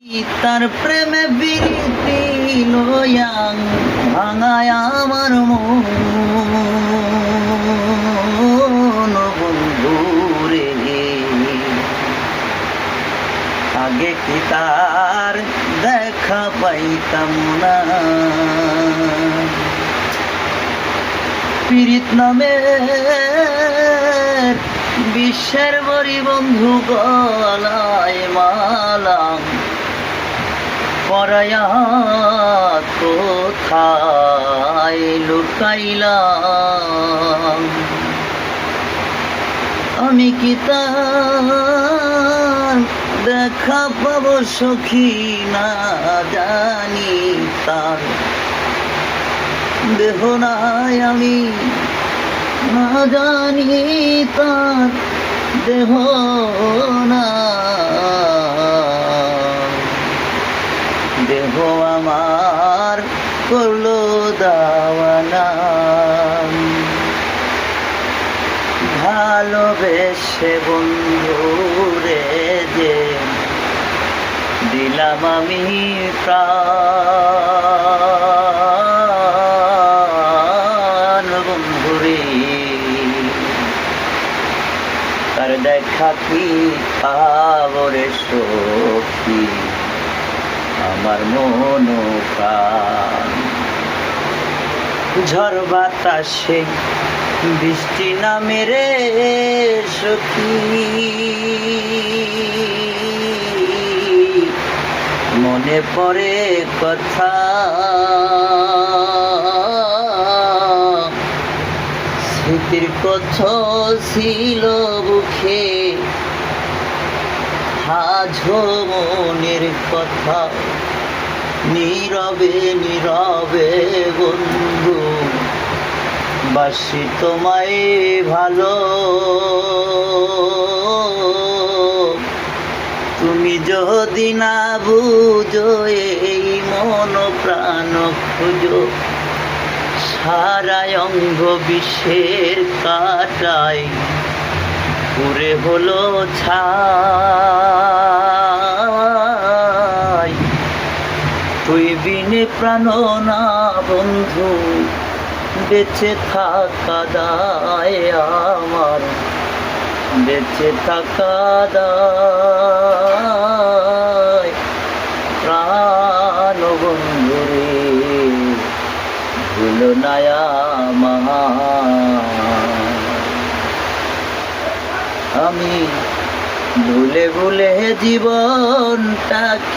তার প্রেমে বিরতি লয়াং ভাঙায় আমার মন বন্ধুরে। আগে কি তার দেখা পাইতাম না, পীড়িত নামের বিশ্বের বড়ি বন্ধু গলায় মালা পরায়া কোথায় লুকাইলাম। আমি কি তার দেখা পাবো সখী না জানি, তার দেহ নাই আমি না জানি, তার দেহ না, দেহ আমার করলো দাওয়ানা। ভালোবেসে বন্ধুরে যে দিলাম আমি প্রাণ বন্ধুরে, তার দেখা কি পাবো রে সখী আমার মন প্রাণ। ঝড় বাতাসে বৃষ্টি নামে রে সখী, মনে পড়ে কথা স্মৃতির কথা ছিল বুকে, আজও মনের কথা নীরবে নীরবে বন্ধু বাসি তোমায় ভালো। তুমি যদি না বুঝো এই মন প্রাণ খুঁজো, সারা অঙ্গ বিশ্বের কাটায় পুরে হলো ছাই। তুই বিনে প্রাণ না বন্ধু বেঁচে থাকা দায় আমার, বেঁচে থাকা দায় প্রাণ বন্ধুরে ভুলো না আমার। আমি ভুলে ভুলে জীবনটাকে